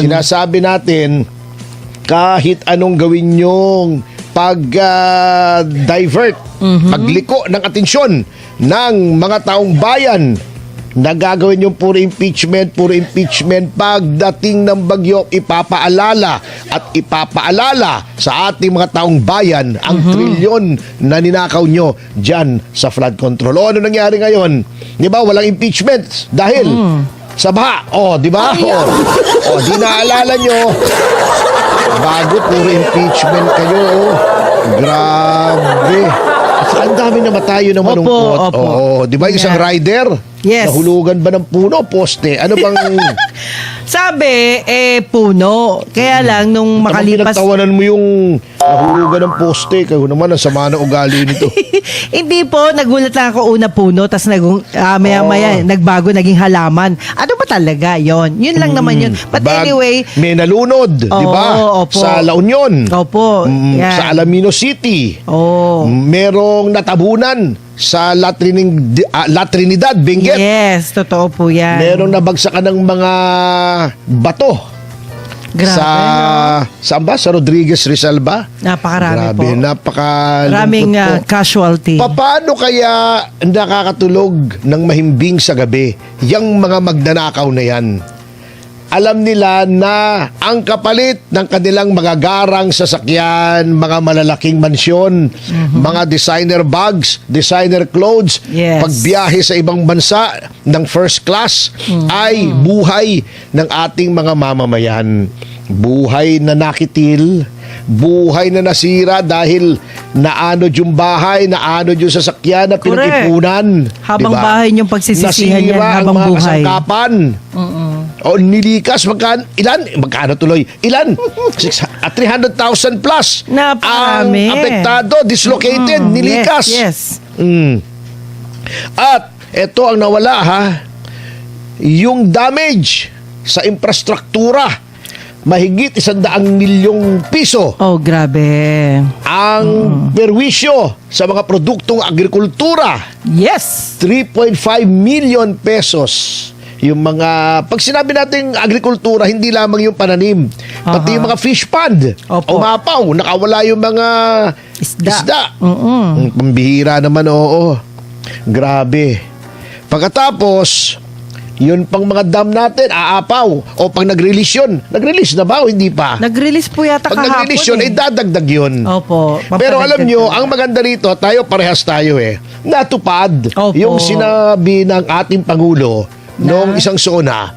Sinasabi natin, kahit anong gawin nyong pag-divert, pagliko ng atensyon ng mga taong bayan, nagagawin yung puro impeachment pagdating ng bagyo, ipapaalala sa ating mga taong bayan ang trilyon na ninakaw nyo dyan sa flood control. O, ano nangyari ngayon? Di ba, walang impeachment dahil sa baha. O, di ba? O, di naalala nyo, bago puro impeachment kayo. Grabe. Ang dami namatay ng malungkot. Opo. Oo, di ba isang rider? Yes. Nahulugan ba ng puno o poste? Ano bang... Sabi, puno. Kaya lang, nung makalipas... Pinagtawanan mo yung nahulugan ng poste. Kayo naman, ang sama na ugali nito. Hindi po, nagulat lang ako una puno, tapos maya-maya, nagbago, naging halaman. Ano ba talaga yon? Yun lang naman yun. But anyway... May nalunod, di ba? Opo. Sa La Union. Opo. Yan. Sa Alaminos City. Merong natabunan sa La Trinidad, Benguet. Yes, totoo po yan. Merong nabagsakan ng mga bato. Grabe, saan ba? Sa Rodriguez Rizal ba? Napakarami Grabe, po. napakaraming Casualty. Paano kaya nakakatulog ng mahimbing sa gabi yung mga magnanakaw na yan? Alam nila na ang kapalit ng kanilang magagarang sasakyan, mga malalaking mansyon, mga designer bags, designer clothes, Yes. pagbiyahe sa ibang bansa ng first class ay buhay ng ating mga mamamayan. Buhay na nakitil, buhay na nasira dahil naanod yung bahay, naanod yung sasakyan na pinag-ipunan. Habang diba? bahay niyong pagsisisihan yan Nasira habang ang mga buhay. kasangkapan. O nilikas, magkano tuloy? Ilan? 300,000 plus. Napakarami. Ang apektado, dislocated, nilikas. Yes. At ito ang nawala yung damage sa infrastruktura. Mahigit 100 milyong piso Oh, grabe. ang perwisyo sa mga produktong agrikultura. Yes. 3.5 million pesos. Yung mga, pag sinabi natin agrikultura, hindi lamang yung pananim, pati yung mga fish pond. Opo. Umapaw, nakawala yung mga isda. Pambihira naman, oo. Grabe. Pagkatapos, yun pang mga dam natin, aapaw. O pag nag-release yun, nag-release na ba o hindi pa? Nag-release po yata Pag kahapon. nag-release yun, ay dadagdag yun. Opo. Pero alam nyo, Papadagdag. ang maganda rito, parehas tayo natupad Opo. yung sinabi ng ating Pangulo noong isang SONA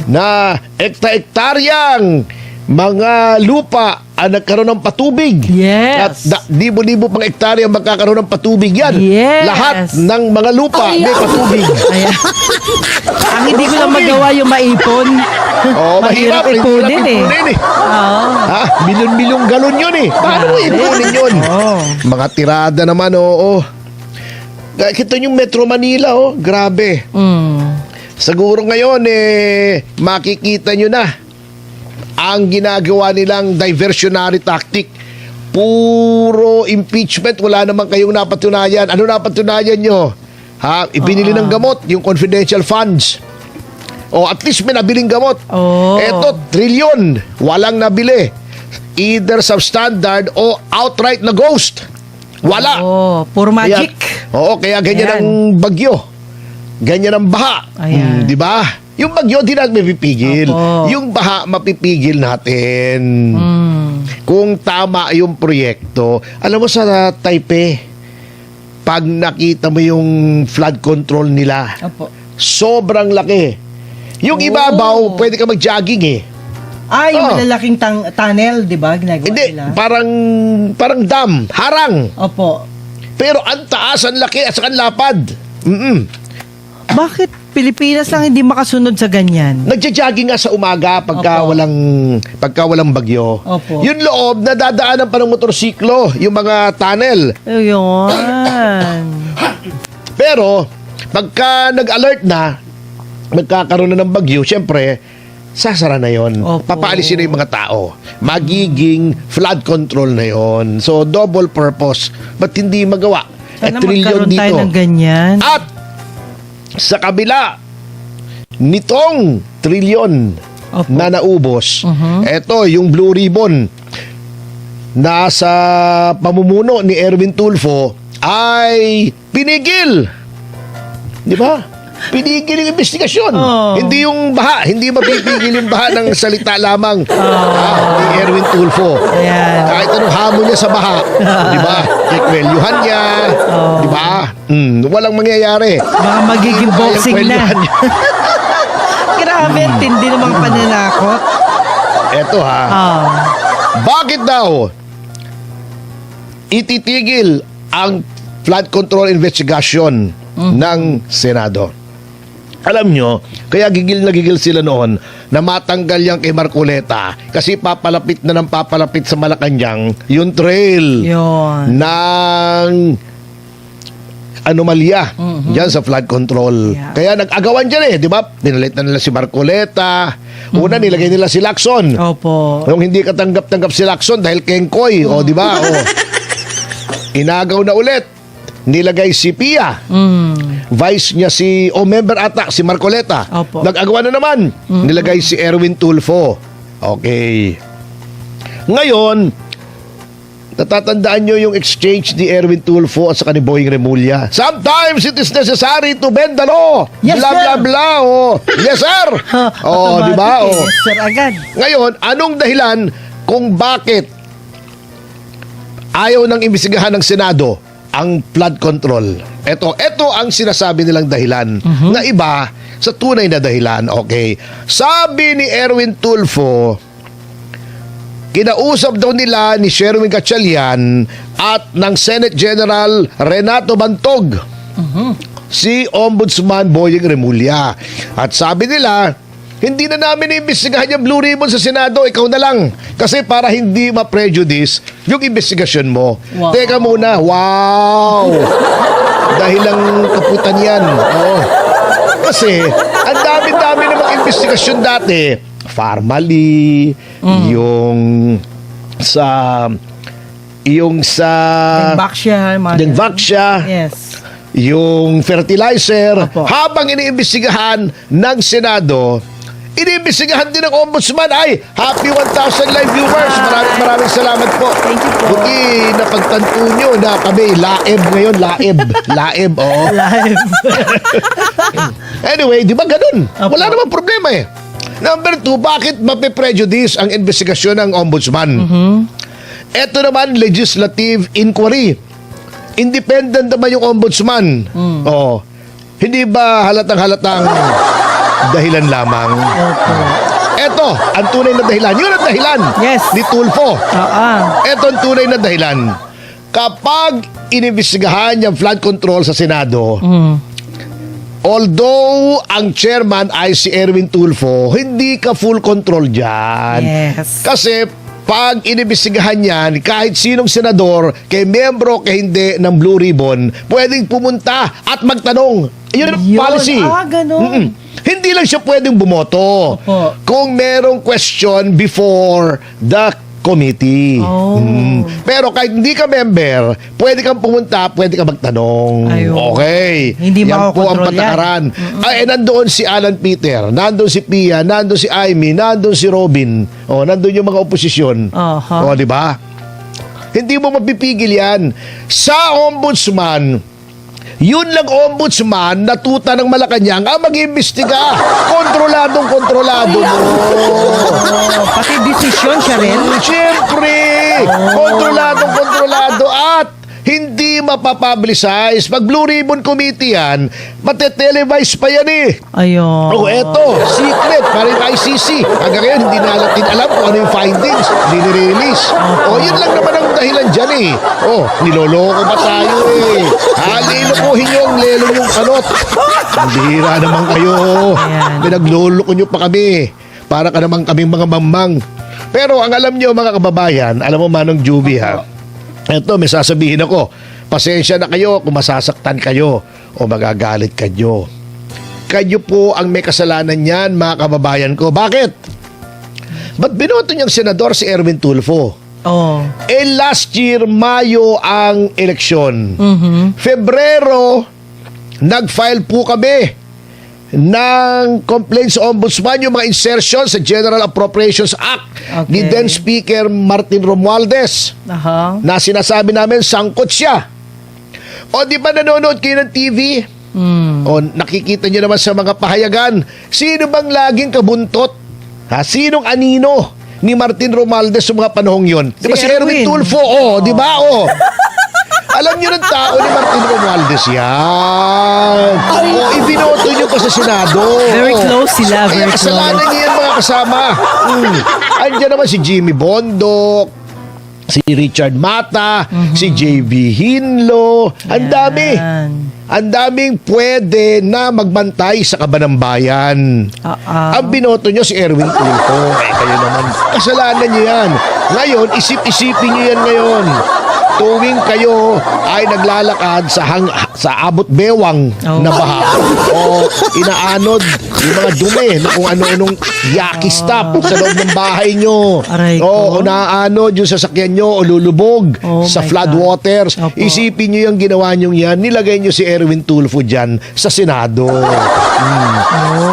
na ekta-ektaryang mga lupa ang nagkaroon ng patubig. Yes. At libo-libo pang hektarya magkakaroon ng patubig yan. Yes. Lahat ng mga lupa may patubig. Ayan. Ang hindi ko lang magawa yung maipon. Mahirap ipunin eh. Milyon-milyong galon yun eh. Paano mo ipunin yun? Mga tirada naman, oo. Kita yung Metro Manila, grabe. Siguro ngayon, makikita nyo na ang ginagawa nilang diversionary tactic. Puro impeachment, wala naman kayong napatunayan. Ano napatunayan nyo? Ibinili ng gamot, yung confidential funds. O at least may nabiling gamot. Eto, trilyon, walang nabili. Either substandard o outright na ghost. Wala. Puro magic. Kaya ganyan ang bagyo. Ganyan ang baha. Di ba? Yung bagyo, di natin mapipigil. Yung baha, mapipigil natin. Kung tama yung proyekto. Alam mo sa Taipei, pag nakita mo yung flood control nila, sobrang laki. Yung ibabaw, pwede ka mag-jogging Yung malalaking tunnel, di ba? Ginagawa Hindi, nila. parang dam, harang. Opo. Pero ang taas, ang laki, at saka ang lapad. Bakit Pilipinas lang hindi makasunod sa ganyan? Nagja-jogging nga sa umaga pagka walang bagyo. Opo. Yung loob, nadadaanan pa ng motorsiklo, yung mga tunnel. Ayun. Pero, pagka nag-alert na, magkakaroon na ng bagyo, syempre, sasara na yon. Papaalisin na yung mga tao. Magiging flood control na yon. So, double purpose. Ba't hindi magawa? Sana Trilyon magkaroon tayo dito. ng ganyan. At sa kabila nitong trilyon Opo. na naubos. Ito, yung Blue Ribbon nasa pamumuno ni Erwin Tulfo ay pinigil. Di ba? Pinigil yung investigasyon. Oh. Hindi yung baha. Hindi mapipigil yung baha ng salita lamang ni Erwin Tulfo. Ayan. Kahit anong hamon niya sa baha. Di ba? Kikwelyuhan niya. Di ba? Walang mangyayari. Baka magiging boxing na. Kikwelyuhan niya. Grabe, tindi ng mga pananakot. Eto ha. Bakit daw ititigil ang flood control investigation ng Senado? Alam nyo, kaya gigil na gigil sila noon na matanggal yan kay Marcoleta kasi papalapit na ng papalapit sa Malacanang yung trail Yun. ng anomalya dyan sa flood control. Yeah. Kaya nag-agawan dyan di ba? Dinalit na nila si Marcoleta. Una, nilagay nila si Lacson. Opo. Nung hindi katanggap-tanggap si Lacson dahil kengkoy, di ba? Inagaw na ulit. Nilagay si Pia. Vice niya member ata, si Marcoleta. Opo. Nag-agawan na naman. Nilagay si Erwin Tulfo. Okay. Ngayon, natatandaan nyo yung exchange ni Erwin Tulfo at saka ni Boying Remulla. Sometimes it is necessary to bend the law. Yes, blah, sir. blah, blah. Yes, sir. Di ba? Yes, sir, agad. Ngayon, anong dahilan kung bakit ayaw nang imbestigahan ng Senado ang flood control? Ito ang sinasabi nilang dahilan na iba sa tunay na dahilan. Okay. Sabi ni Erwin Tulfo, kinausap daw nila ni Sherwin Gatchalian at ng Senate General Renato Bantog si Ombudsman Boying Remulla. At sabi nila, hindi na namin iimbestigahan yung Blue Ribbon sa Senado, ikaw na lang. Kasi para hindi ma-prejudice yung investigasyon mo. Wow. Teka muna, wow! Dahil lang kaputan yan. Oo. Kasi, ang dami-dami namang investigasyon dati. Formally, yung sa Dengvaxia. Yes. yung fertilizer. Opo. Habang iniimbestigahan ng Senado, iniimbestigahan din ng Ombudsman. Ay, happy 1,000 live viewers. Maraming salamat po. Thank you po. Buti napagtanto nyo na kami laib ngayon. Laib, oo. Live. Anyway, di ba ganun? Opo. Wala namang problema eh. Number 2, bakit mape-prejudice ang investigasyon ng Ombudsman? Ito naman, legislative inquiry. Independent naman yung Ombudsman. Hindi ba halatang-halatang dahilan lamang? Opo. Ito, ang tunay na dahilan. Yun ang dahilan Yes. ni Tulfo. Ah. Ito ang tunay na dahilan. Kapag inimbestigahan yung flood control sa Senado, although ang chairman ay si Erwin Tulfo, hindi ka full control dyan. Yes. Kasi pag inimbestigahan yan, kahit sinong senador, kay membro, kay hindi ng Blue Ribbon, pwedeng pumunta at magtanong. Yun ang Yun. policy. Ganun. Hindi lang siya pwedeng bumoto. Opo. Kung merong question before the committee. Oh. Pero kahit hindi ka member, pwede kang pumunta, pwede ka magtanong. Ayun. Okay. Hindi yan po ang makokontrol patakaran. Ay, nandoon si Alan Peter, nandoon si Pia, nandoon si Amy, nandoon si Robin. Nandoon yung mga oposisyon. Aha. Di ba? Hindi mo mapipigil yan. Sa Ombudsman, yun lang Ombudsman na tuta ng Malacanang ang mag-imbestiga. Kontroladong-kontrolado mo. Pati desisyon siya rin. Siyempre, kontroladong-kontrolado at hindi mapapublicize. Pag Blue Ribbon Committee yan, matetelevise pa yan eh. Ayun. Eto, secret, parang ICC. Hanggang ngayon, hindi natin alam kung ano yung findings. Hindi nire-release. Yun lang naman ang dahilan dyan eh. Niloloko ba tayo eh? Lilokohin nyo ang lelo yung kanot. Bihira naman kayo. Ayan. Pinagloloko nyo pa kami. Para ka naman kaming mga mamang. Pero ang alam nyo mga kababayan, alam mo Manong Juby ha, eto may sasabihin ako, pasensya na kayo kung masasaktan kayo o magagalit kayo. Kayo po ang may kasalanan niyan mga kababayan ko. Bakit? Ba't binoto niyang senador si Erwin Tulfo? Last year, Mayo ang eleksyon. Febrero, nag-file po kami ng complaints sa ombudsman yung mga insertion sa General Appropriations Act ni Okay. then Speaker Martin Romualdez Aha. na sinasabi namin sangkot siya. O di ba nanonood kayo ng TV? O nakikita nyo naman sa mga pahayagan, sino bang laging kabuntot? Sinong anino ni Martin Romualdez sa mga panahong yon? Di ba Si si Erwin Erwin. Tulfo? Di ba? Alam nyo ng tao ni Martin Romualdez yan. Ibinoto nyo pa sa Senado. Very close sila, Kaya very kasalanan close. niya yan mga kasama. Andiyan naman si Jimmy Bondoc, si Richard Mata, si JB Hinlo. Ang dami. Yan. Ang daming pwede na magbantay sa kaban ng bayan. Ang binoto nyo si Erwin Tulfo. Kayo naman, kasalanan nyo yan. Ngayon, isip-isipin nyo yan ngayon. Tuwing kayo ay naglalakad sa abot bewang na baha o inaanod yung mga dumi na kung ano-anong yaki stop sa loob ng bahay nyo. Aray O ko. naanod yung sasakyan nyo o lulubog Oh sa my flood God. waters. Opo. Isipin nyo yung ginawa nyo yan. Nilagay nyo si Erwin Tulfo dyan sa Senado.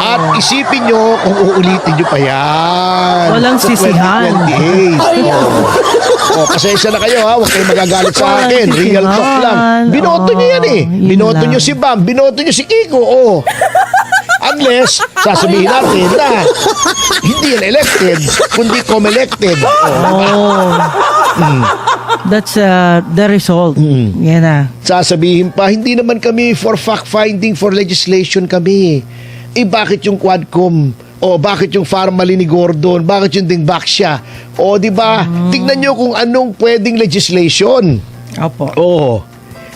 At isipin nyo kung uulitin nyo pa yan. Walang sa sisihan. 2028. Pasensya na kayo ha. Huwag kayong magagalit sa Walang akin. Real talk sisihan. lang. Binoto nyo yan eh. Yun Binoto lang. nyo si Bam. Binoto nyo si Kiko. Unless, sasabihin natin na hindi yan elected, kundi com-elected. That's the result. Yan na. Sasabihin pa, hindi naman kami for fact-finding, for legislation kami. Bakit yung Quadcom? Bakit yung Farmally ni Gordon? Bakit yung Dingbak siya? Di ba? Tignan nyo kung anong pwedeng legislation. Opo.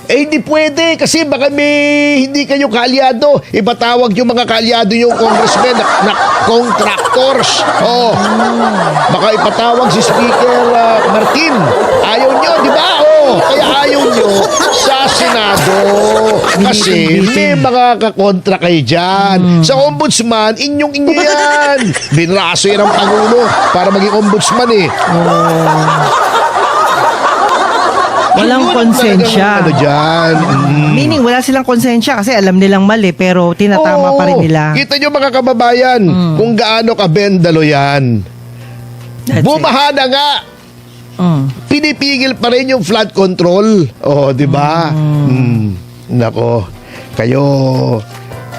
Hindi pwede kasi baka may hindi kayo kaalyado. Ibatawag yung mga kaalyado yung congressmen na contractors. Baka ipatawag si Speaker Martin. Ayaw nyo, di ba? Kaya ayaw nyo sa Senado. Kasi may mga kakontra kayo dyan. Sa ombudsman, inyong-inyo yan. Binraso yan ang Pangulo para maging ombudsman eh. Walang konsensya. Ano dyan? Meaning, wala silang konsensya kasi alam nilang mali pero tinatama pa rin nila. Kita nyo mga kababayan kung gaano kabendalo yan. That's Bumaha na nga. Pinipigil pa rin yung flood control. Di ba? Nako. Kayo,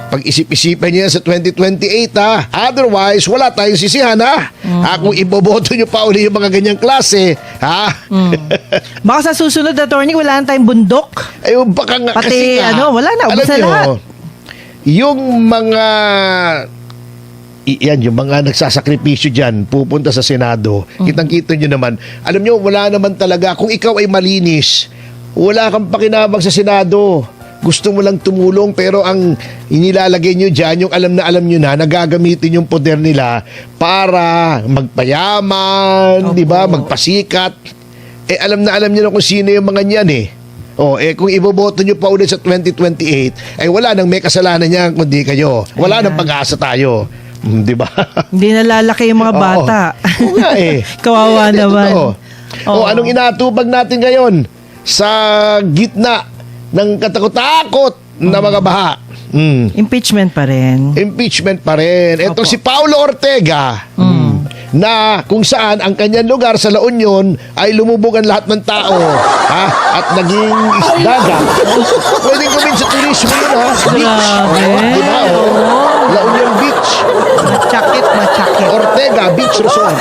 pag-isip-isipan niya sa 2028 ha. Otherwise, wala tayong sisihan ha. Kung iboboto nyo pa uli yung mga ganyang klase, ha? Baka sa susunod, attorney, wala na tayong bundok. Baka nga Pati, kasi nga, wala na, ubos na alam nyo, lahat. yung mga yung mga nagsasakripisyo dyan, pupunta sa Senado, kitang-kita nyo naman, alam nyo, wala naman talaga, kung ikaw ay malinis, wala kang pakinabang sa Senado. Gusto mo lang tumulong pero ang inilalagay nyo dyan, yung alam nyo na, nagagamitin yung poder nila para magpayaman, di ba, magpasikat. Alam nyo na kung sino yung mga niyan eh. Kung iboboto nyo pa ulit sa 2028, wala nang may kasalanan niya kundi kayo. Wala nang pag-asa tayo. Di ba? Hindi nalalaki yung mga bata. Oo nga eh. Kawawa Ito, naman. anong inatubag natin ngayon sa gitna ng katakot-takot na mga baha? Impeachment pa rin. Impeachment pa rin. Ito Opo. si Paulo Ortega na kung saan ang kanyang lugar sa La Union ay lumubog ang lahat ng tao at naging dagat. Pwedeng gawin sa turismo yun Beach. Grabe. Di ba? La Union Beach. Machakit. Ortega Beach Resort.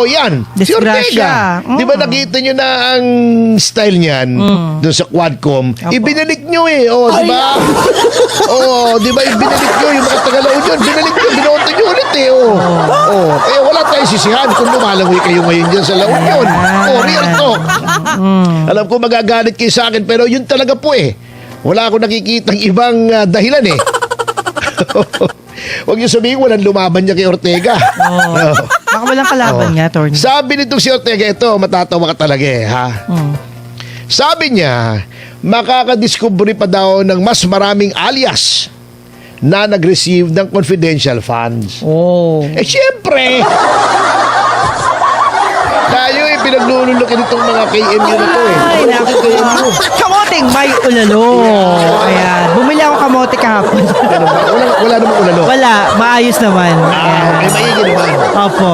Yan. Si Disgrasya. Ortega. Di ba nakita nyo na ang style niyan doon sa Quadcom? Ibinalik nyo eh. Di ba? Di ba ibinalik nyo yung mga taga-La Union? Binalik nyo, binoto nyo ulit eh. Kaya wala tayong sisihan kung lumalangoy kayo ngayon dyan sa La Union. Real talk. Alam ko magagalit kayo sa akin pero yun talaga po eh. Wala akong nakikitang ibang dahilan eh. Huwag niyo sabihin walang lumaban niya kay Ortega. Baka walang kalaban nga, attorney. Sabi nitong si Ortega, ito, matatawa ka talaga eh, ha? Sabi niya, makakadiscovery pa daw ng mas maraming alias na nag-receive ng confidential funds. Oh. Siyempre, Tayo pinaglululukin itong mga KMU na to eh. Ay, Ano naku. yung KMU? Kamoting may ulalo. Ayan. Bumili ako kamote kahapon. Ano ba? Wala namang ulalo. Wala. Maayos naman. Ay, maigi naman. Opo.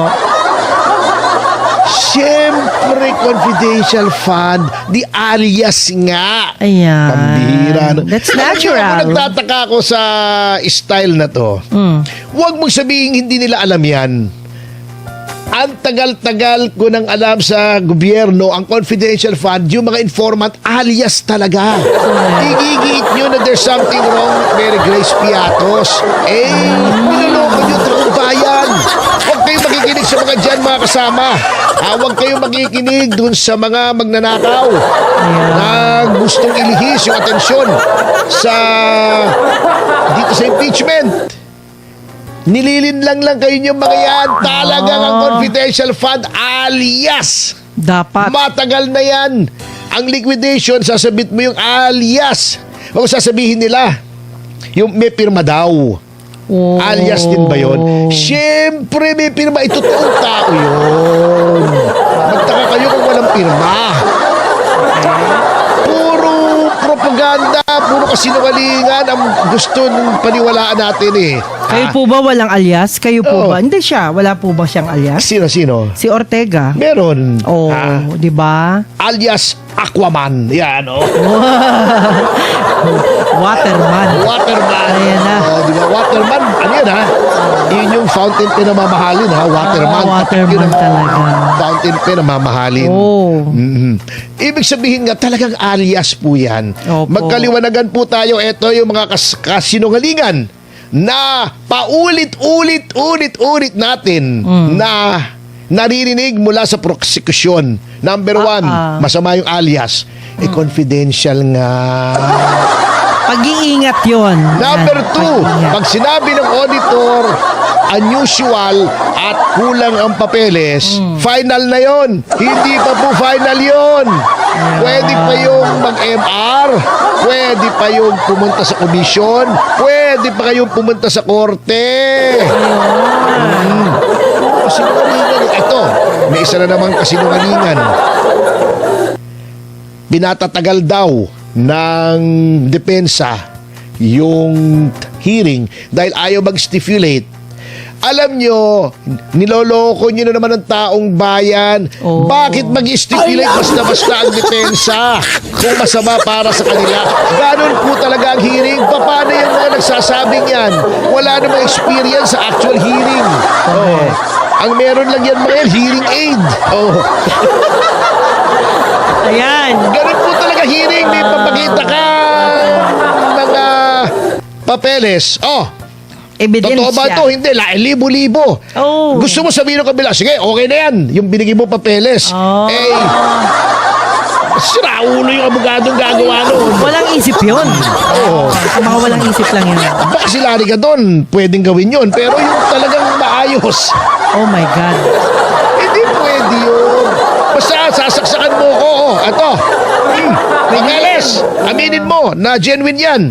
Siyempre, confidential fund, di alias nga. Ayan. Pambihira. No? That's Alam niyo, natural. ako nagtataka ako sa style na to. Huwag mong sabihin hindi nila alam yan. Ang tagal-tagal ko nang alam sa gobyerno, ang confidential fund, yung mga informant, alias talaga. Igigit nyo na there's something wrong with Mary Grace Piatos. Niloloko nyo taong bayan. Huwag kayong makikinig sa mga dyan, mga kasama. Huwag kayong makikinig dun sa mga magnanakaw na gustong ilihis yung atensyon dito sa impeachment. Nililinlang lang kayo yung mga yan. Talagang ang confidential fund alias. Dapat. Matagal na yan. Ang liquidation, sasabit mo yung alias. Huwag sasabihin nila, yung may pirma daw. Oh. Alias din ba yun? Siyempre may pirma. Ito totoong tao yun. Magtaka kayo kung walang pirma. Puro propaganda, puro kasinungalingan ang gusto ng paniwalaan natin eh. Kayo po ba walang alias? Kayo po Oo. ba? Hindi siya. Wala po ba siyang alias? Sino? Si Ortega. Meron. Oh, di ba? Alias Aquaman. Yan, oh. Waterman. Waterman. Ayan na. Oh, di ba? Waterman. Ano yan, ha? Yun yung fountain pen na mamahalin, ha? Waterman. Waterman Yun ang talaga. Fountain pen na mamahalin. Oh. Ibig sabihin nga, talagang alias po yan. Opo. Magkaliwanagan po tayo. Ito yung mga kasinungalingan na paulit-ulit natin na naririnig mula sa prosekusyon. Number one, masama yung alias. Confidential nga. Pag-iingat yun. Number Yan, two, pag-iingat. pag sinabi ng auditor, unusual at kulang ang papeles, final na yon. Hindi pa po final yon. Pwede pa yung mag-MR, pwede pa yung pumunta sa komisyon, pwede pa kayong pumunta sa korte. Kasinungalingan. Ito, may isa na namang kasinungalingan. Pinatatagal daw ng depensa yung hearing dahil ayaw mag-stipulate. Alam nyo, niloloko nyo na naman ang taong bayan. Oh. Bakit mag-stipulate basta-basta ang depensa kung masama para sa kanila? Ganon po talaga ang hearing. Paano yung mga nagsasabing yan? Wala namang experience sa actual hearing. Oh. Ang meron lang yan mga yan, hearing aid. Oh. Ayan. Ganun po talaga hearing. May papakita ka mga papeles. Oh, Ebidensya. totoo ba ito? Hindi. Libo-libo. Oh. Gusto mo sabihin ng kabila, sige, okay na yan. Yung binigay mo papeles. Oh. Sira ulo yung abogadong gagawa nun. Walang isip yun. Oo. Sa mga walang isip lang yun. Baka si Larry ka doon, pwedeng gawin yun. Pero yung talagang maayos, Oh my God. hindi pwede yun. Basta sasaksakan mo ko. Ito. Papeles. Aminin mo na genuine yan.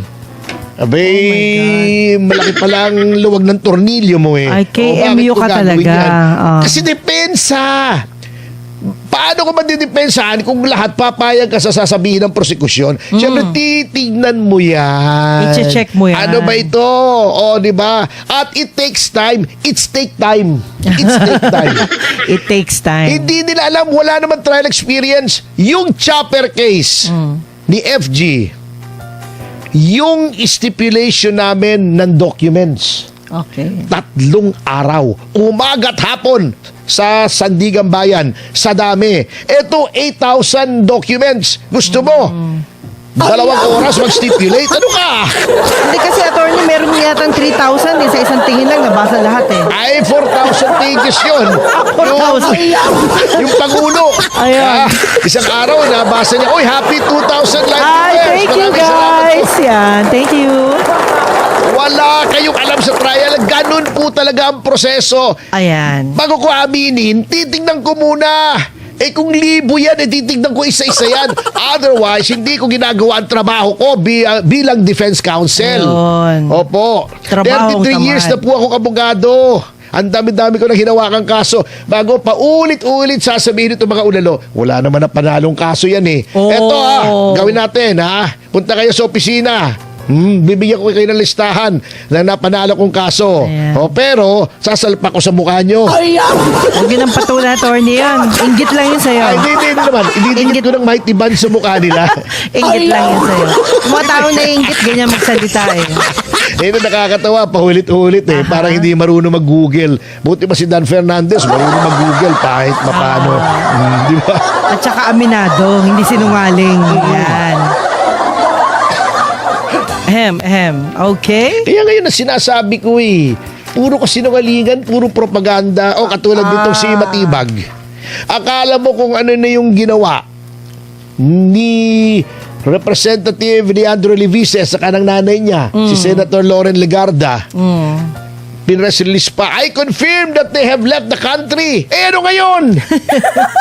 Abay, malaki palang luwag ng tornilyo mo eh. Ay, KMU bakit ko ka gagawin talaga. yan? Kasi depensa. Paano ko madidepensahan kung lahat papayag ka sa sasabihin ng prosekusyon? Siyempre, titignan mo yan. I-check mo yan. Ano ba ito? O, di ba? At it takes time. It's take time. It's take time. It takes time. Hindi nila alam, wala naman trial experience. Yung chopper case ni FG, yung stipulation namin ng documents, Okay. 3 araw, umaga at hapon sa Sandigan Bayan, sa dami. Ito, 8,000 documents. Gusto mo? 2 oras mag-stipulate? Ano ka? Hindi kasi attorney, meron yata 3,000 sa isang tingin lang nabasa lahat eh. Ay, 4,000 pages yun. 4,000. Yung Pangulo. Ayan. Isang araw, nabasa niya, oy, happy 2,000 live Ay, viewers. thank you Maraming salamat guys. po. Yan, thank you. Wala kayong alam sa trial. Ganun po talaga ang proseso. Ayan. Bago ko aminin, titignan ko muna. Kung libo yan, titignan ko isa-isa yan. Otherwise, hindi ko ginagawa ang trabaho ko bilang defense counsel. Yun. Opo. Trabaho 33 years na tamad. po ako abogado. Ang dami-dami ko na hinawakang kaso. Bago paulit-ulit sasabihin ito mga ulalo, wala naman na panalong kaso yan eh. Oh. Eto gawin natin Punta kayo sa opisina. Bibigyan ko kayo ng listahan na napanalo kong kaso. Ayan. Pero sasalpak ko sa mukha nyo. Huwag yun ang patulan, attorney yan. Inggit lang yun sa'yo. Ay, hindi naman. Ididikit ko ng mighty band sa mukha nila. Inggit lang yun sa'yo. Yung mga taong naiinggit, ganyan magsalita eh. Na nakakatawa, paulit-ulit Parang hindi marunong mag-google. Buti pa si Dan Fernandez, marunong mag-google kahit mapano. Di ba? At saka aminado, hindi sinungaling. Yan. Okay? Kaya ngayon na sinasabi ko puro kasinungalingan, puro propaganda. O katulad nitong si Matibag. Akala mo kung ano na yung ginawa ni Representative Leandro Levises sa kanang nanay niya, si Senator Loren Legarda. Pinress release pa, I confirm that they have left the country. Ano ngayon?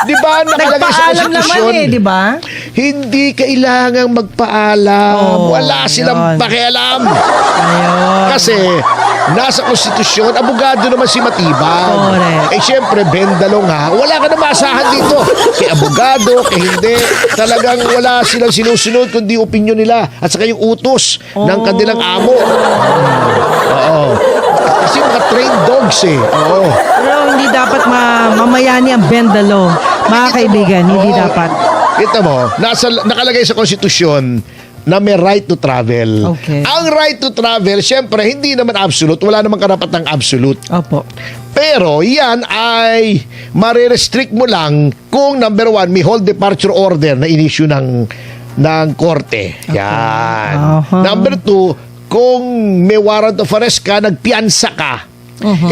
Di ba? Nakalagay sa Nagpaalam naman konstitusyon. di ba? Hindi kailangang magpaalam. Wala silang yun. pakialam. Ayun. Kasi nasa konstitusyon, abogado naman si Matibag. Correct. Syempre, bendalo nga. Wala ka na maasahan dito. Kay abogado, kay hindi. Talagang wala silang sinusunod kundi opinion nila. At saka yung utos ng kanilang amo. Oo. Kasi mga trained dogs Oo. Pero hindi dapat mamayani ang bendalo. Mga kaibigan, hindi Oo. dapat. Kita mo, nakalagay sa konstitusyon na may right to travel. Okay. Ang right to travel, syempre, hindi naman absolute. Wala namang karapatang absolute. Opo. Pero yan ay marirestrict mo lang kung number one, may hold departure order na in-issue ng korte. Yan. Uh-huh. Number two, kung may warrant of arrest ka, nagpiansa ka.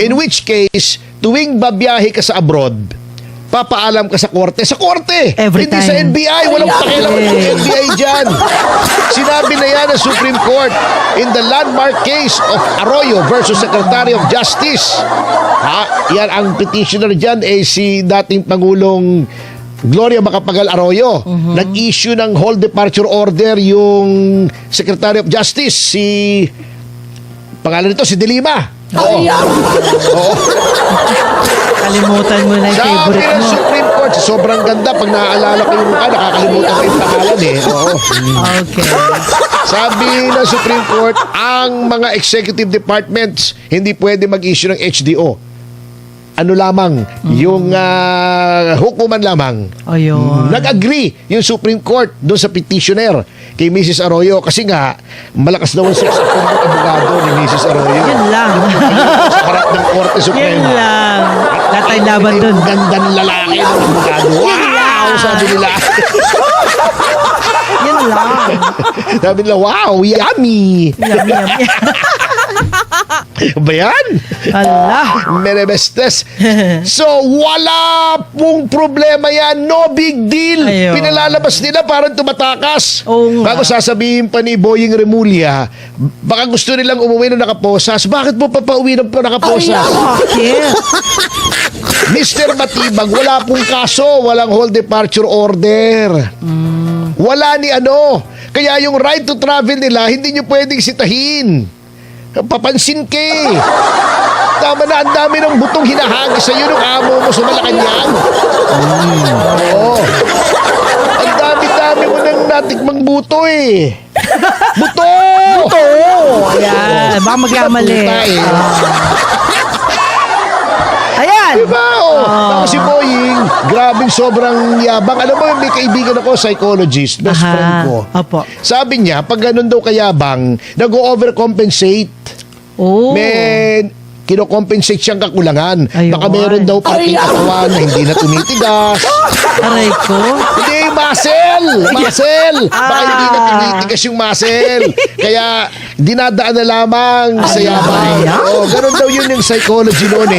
In which case, tuwing babiyahe ka sa abroad, papaalam ka sa korte. Sa korte! Every Hindi sa time. NBI. Walang pakialam ng NBI dyan. Sinabi na yan ng Supreme Court in the landmark case of Arroyo versus Secretary of Justice. Yan ang petitioner dyan si dating Pangulong Gloria Macapagal Arroyo. Nag-issue ng hold departure order yung Secretary of Justice, pangalan nito, si De Lima. Oo. Kalimutan mo na yung Sabi favorite ng mo. Supreme Court, sobrang ganda. Pag naaalala ko yung mukha, nakakalimutan ko yung pangalan Oo. Okay. Sabi ng Supreme Court, ang mga executive departments hindi pwede mag-issue ng HDO. Ano lamang, yung hukuman lamang. Ayun. Nag-agree yung Supreme Court doon sa petitioner kay Mrs. Arroyo kasi nga malakas daw ang saksakong ng abogado ni Mrs. Arroyo. Yun lang. Sa harap ng Korte Yun Suprema. lang. Latay laban dun. Ang gandang lalaki ng abogado. Wow! Sabi nila. Yun lang. Sabi nila, wow, yummy. Yummy, yummy. Ba yan? Allah. Merebestes. So, wala pong problema yan. No big deal. Ayun. Pinalalabas nila parang tumatakas. Oo nga. Bago sasabihin pa ni Boying Remulla, baka gusto nilang umuwi ng nakaposas. Bakit mo papauwi ng nakaposas? Bakit? Mr. Matibag, wala pong kaso. Walang hold departure order. Wala ni ano. Kaya yung right to travel nila, hindi nyo pwedeng sitahin. Papansin ka Tama na, ang dami ng butong hinahagis sa'yo ng amo mo sa Malacanang. Oo. Ang dami-dami mo nang natikmang buto Buto! Buto! Ayan. Baka magkamali. Ayan. Diba? Tapos si Boying, grabing sobrang yabang. Alam mo, may kaibigan ako, psychologist, best friend ko. Opo. Sabi niya, pag ganun daw kayabang, nag-overcompensate. Oh. May kino-compensate siyang kakulangan. Ayun. Baka meron daw parting katawan na hindi na tumitigas. Aray ko. Hindi, muscle. Baka hindi na tumitigas yung muscle. Kaya, dinadaan na lamang sa yabang. Ayan. Ganun daw yun yung psychology noon